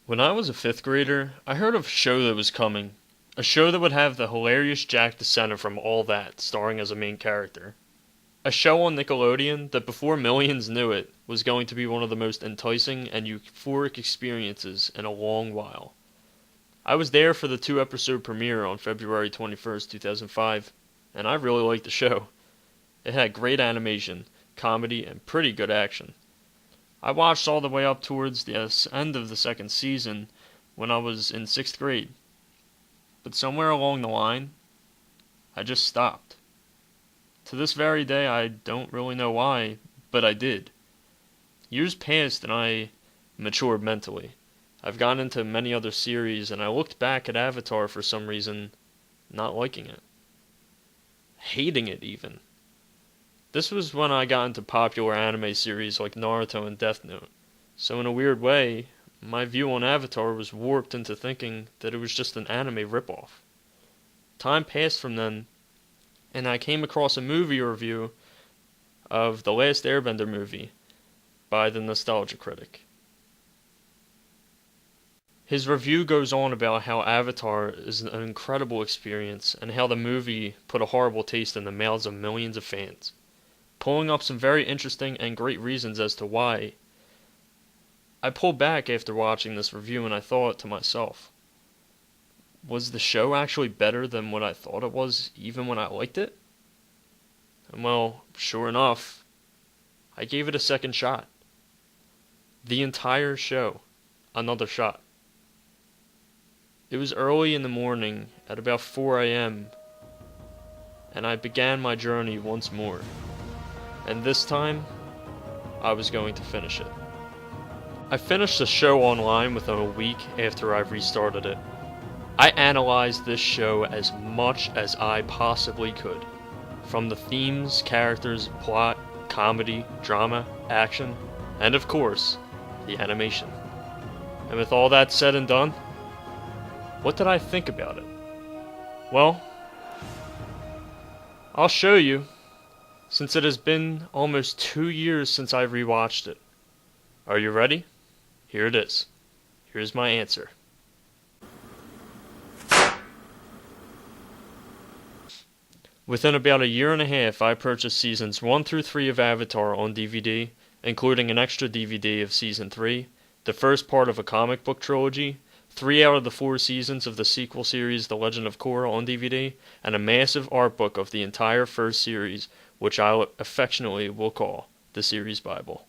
When I was a 5th grader, I heard of a show that was coming. A show that would have the hilarious Jack the Center from All That starring as a main character. A show on Nickelodeon that before millions knew it was going to be one of the most enticing and euphoric experiences in a long while. I was there for the 2-episode premiere on February 21st, 2005, and I really liked the show. It had great animation, comedy, and pretty good action. I watched all the way up towards the end of the 2nd season when I was in 6th grade. But somewhere along the line, I just stopped. To this very day, I don't really know why, but I did. Years passed and I matured mentally. I've gone into many other series and I looked back at Avatar for some reason, not liking it. Hating it even. This was when I got into popular anime series like Naruto and Death Note. So in a weird way, my view on Avatar was warped into thinking that it was just an anime ripoff. Time passed from then, and I came across a movie review of the last Airbender movie by the Nostalgia Critic. His review goes on about how Avatar is an incredible experience and how the movie put a horrible taste in the mouths of millions of fans, pulling up some very interesting and great reasons as to why. I pulled back after watching this review and I thought to myself, was the show actually better than what I thought it was even when I liked it? And well, sure enough, I gave it a second shot. The entire show, another shot. It was early in the morning at about 4 a.m. and I began my journey once more. And this time, I was going to finish it. I finished the show online within a week after I restarted it. I analyzed this show as much as I possibly could. From the themes, characters, plot, comedy, drama, action, and of course, the animation. And with all that said and done, what did I think about it? Well, I'll show you, since it has been almost 2 years since I rewatched it. Are you ready? Here it is. Here's my answer. Within about a year and a half, I purchased seasons 1 through 3 of Avatar on DVD, including an extra DVD of season 3, the first part of a comic book trilogy, 3 out of the 4 seasons of the sequel series The Legend of Korra on DVD, and a massive art book of the entire first series, which I affectionately will call the series Bible.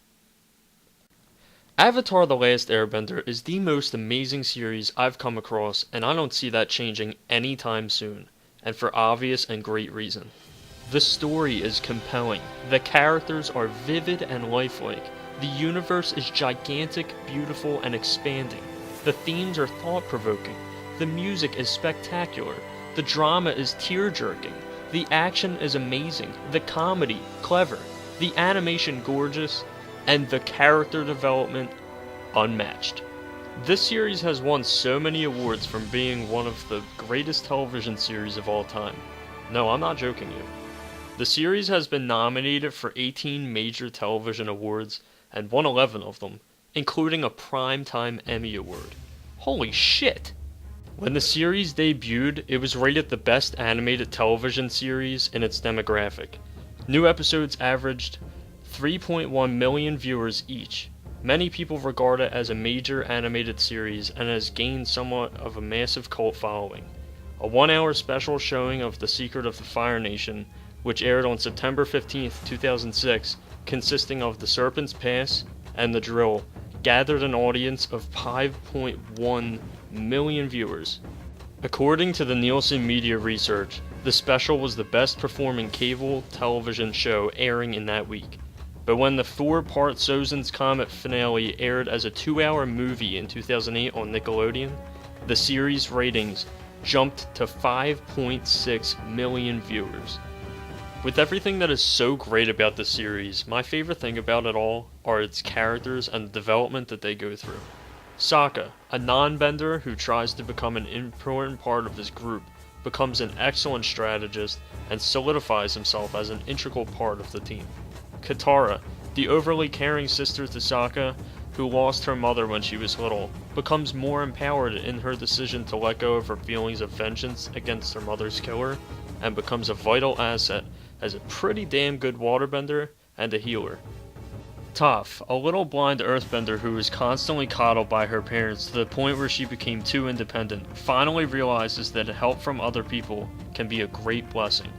Avatar The Last Airbender is the most amazing series I've come across, and I don't see that changing anytime soon, and for obvious and great reason. The story is compelling, the characters are vivid and lifelike, the universe is gigantic, beautiful, and expanding. The themes are thought-provoking, the music is spectacular, the drama is tear-jerking, the action is amazing, the comedy clever, the animation gorgeous, and the character development unmatched. This series has won so many awards from being one of the greatest television series of all time. No, I'm not joking you. The series has been nominated for 18 major television awards and won 11 of them, including a Primetime Emmy Award. Holy shit! When the series debuted, it was rated the best animated television series in its demographic. New episodes averaged 3.1 million viewers each. Many people regard it as a major animated series and has gained somewhat of a massive cult following. A 1-hour special showing of The Secret of the Fire Nation, which aired on September 15, 2006, consisting of The Serpent's Pass and The Drill, gathered an audience of 5.1 million viewers. According to the Nielsen Media Research, the special was the best performing cable television show airing in that week. But when the 4-part Sozin's Comet finale aired as a 2-hour movie in 2008 on Nickelodeon, the series' ratings jumped to 5.6 million viewers. With everything that is so great about the series, my favorite thing about it all are its characters and the development that they go through. Sokka, a non-bender who tries to become an important part of his group, becomes an excellent strategist and solidifies himself as an integral part of the team. Katara, the overly caring sister to Sokka, who lost her mother when she was little, becomes more empowered in her decision to let go of her feelings of vengeance against her mother's killer, and becomes a vital asset as a pretty damn good waterbender and a healer. Toph, a little blind earthbender who was constantly coddled by her parents to the point where she became too independent, finally realizes that help from other people can be a great blessing.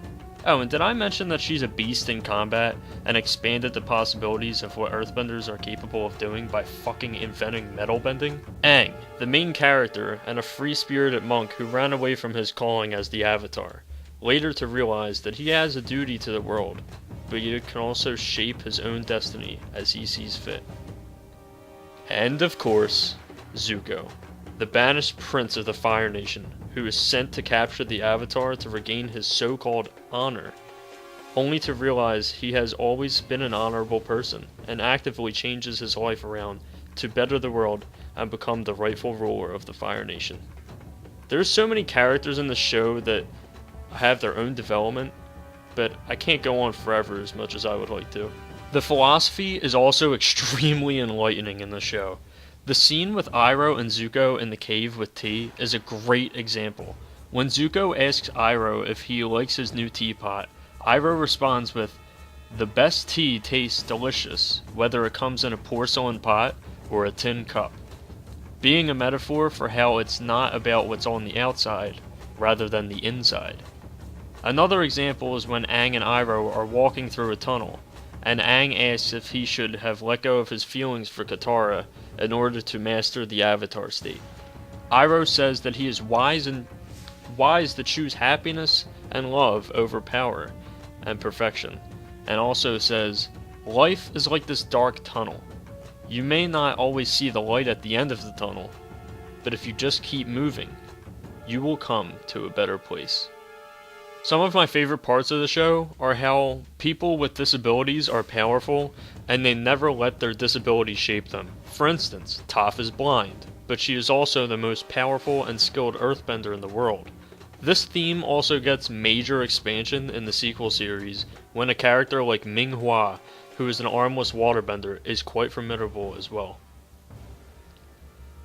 Oh, and did I mention that she's a beast in combat and expanded the possibilities of what earthbenders are capable of doing by fucking inventing metal bending? Aang, the main character and a free-spirited monk who ran away from his calling as the Avatar, later to realize that he has a duty to the world, but he can also shape his own destiny as he sees fit. And of course, Zuko, the banished prince of the Fire Nation, who is sent to capture the Avatar to regain his so-called honor, only to realize he has always been an honorable person, and actively changes his life around to better the world and become the rightful ruler of the Fire Nation. There's so many characters in the show that have their own development, but I can't go on forever as much as I would like to. The philosophy is also extremely enlightening in the show. The scene with Iroh and Zuko in the cave with tea is a great example. When Zuko asks Iroh if he likes his new teapot, Iroh responds with, "The best tea tastes delicious, whether it comes in a porcelain pot or a tin cup," being a metaphor for how it's not about what's on the outside, rather than the inside. Another example is when Aang and Iroh are walking through a tunnel, and Aang asks if he should have let go of his feelings for Katara in order to master the Avatar state. Iroh says that he is wise to choose happiness and love over power and perfection, and also says, "Life is like this dark tunnel. You may not always see the light at the end of the tunnel, but if you just keep moving, you will come to a better place." Some of my favorite parts of the show are how people with disabilities are powerful and they never let their disability shape them. For instance, Toph is blind, but she is also the most powerful and skilled earthbender in the world. This theme also gets major expansion in the sequel series when a character like Ming Hua, who is an armless waterbender, is quite formidable as well.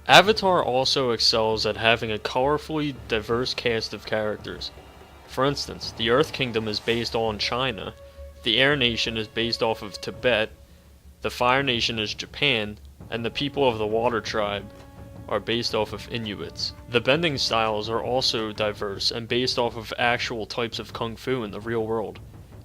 Avatar also excels at having a colorfully diverse cast of characters. For instance, the Earth Kingdom is based on China, the Air Nation is based off of Tibet, the Fire Nation is Japan, and the people of the Water Tribe are based off of Inuits. The bending styles are also diverse and based off of actual types of Kung Fu in the real world.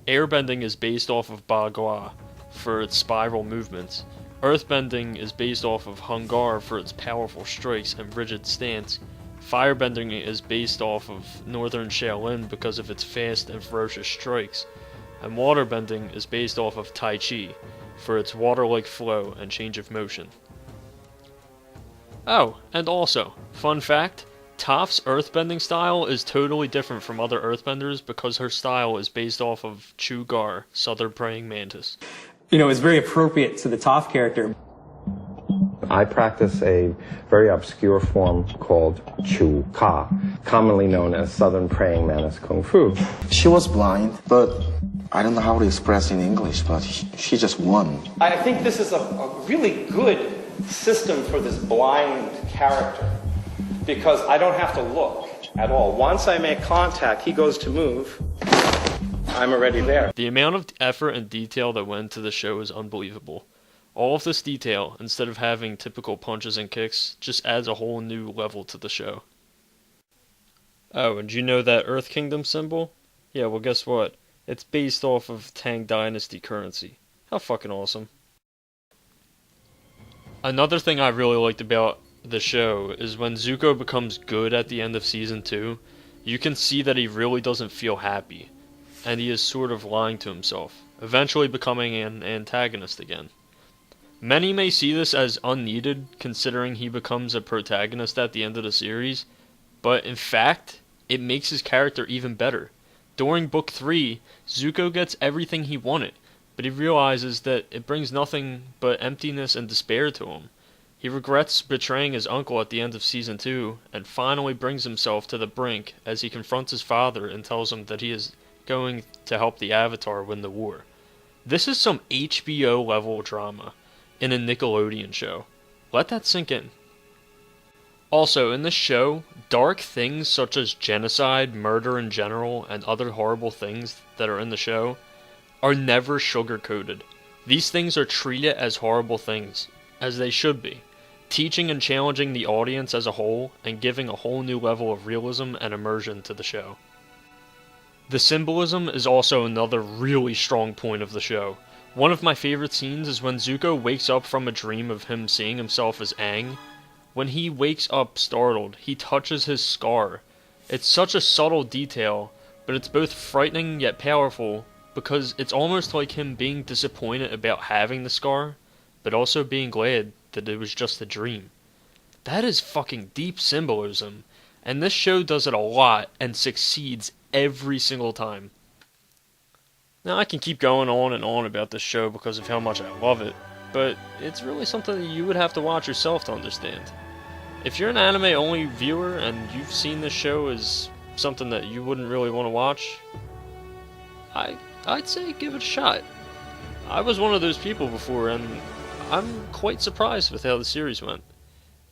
Airbending is based off of Bagua for its spiral movements. Earthbending is based off of Hungar for its powerful strikes and rigid stance. Firebending is based off of Northern Shaolin because of its fast and ferocious strikes, and waterbending is based off of Tai Chi for its water-like flow and change of motion. Oh, and also, fun fact, Toph's earthbending style is totally different from other earthbenders because her style is based off of Chu Gar, Southern Praying Mantis. It's very appropriate to the Toph character. I practice a very obscure form called Chu Ka, commonly known as Southern Praying Mantis Kung Fu. She was blind, but I don't know how to express in English, but she just won. I think this is a really good system for this blind character because I don't have to look at all. Once I make contact, he goes to move. I'm already there. The amount of effort and detail that went into the show is unbelievable. All of this detail, instead of having typical punches and kicks, just adds a whole new level to the show. Oh, and you know that Earth Kingdom symbol? Yeah, well guess what? It's based off of Tang Dynasty currency. How fucking awesome. Another thing I really liked about the show is when Zuko becomes good at the end of Season 2, you can see that he really doesn't feel happy, and he is sort of lying to himself, eventually becoming an antagonist again. Many may see this as unneeded, considering he becomes a protagonist at the end of the series, but in fact, it makes his character even better. During Book 3, Zuko gets everything he wanted, but he realizes that it brings nothing but emptiness and despair to him. He regrets betraying his uncle at the end of Season 2, and finally brings himself to the brink as he confronts his father and tells him that he is going to help the Avatar win the war. This is some HBO level drama in a Nickelodeon show. Let that sink in. Also, in this show, dark things such as genocide, murder in general, and other horrible things that are in the show are never sugar-coated. These things are treated as horrible things, as they should be, teaching and challenging the audience as a whole, and giving a whole new level of realism and immersion to the show. The symbolism is also another really strong point of the show. One of my favorite scenes is when Zuko wakes up from a dream of him seeing himself as Aang. When he wakes up startled, he touches his scar. It's such a subtle detail, but it's both frightening yet powerful, because it's almost like him being disappointed about having the scar, but also being glad that it was just a dream. That is fucking deep symbolism, and this show does it a lot and succeeds every single time. Now I can keep going on and on about this show because of how much I love it, but it's really something that you would have to watch yourself to understand. If you're an anime-only viewer and you've seen this show as something that you wouldn't really want to watch, I'd say give it a shot. I was one of those people before, and I'm quite surprised with how the series went.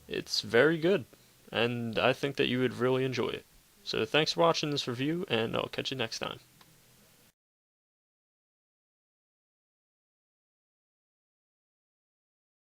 It's very good, and I think that you would really enjoy it. So thanks for watching this review, and I'll catch you next time.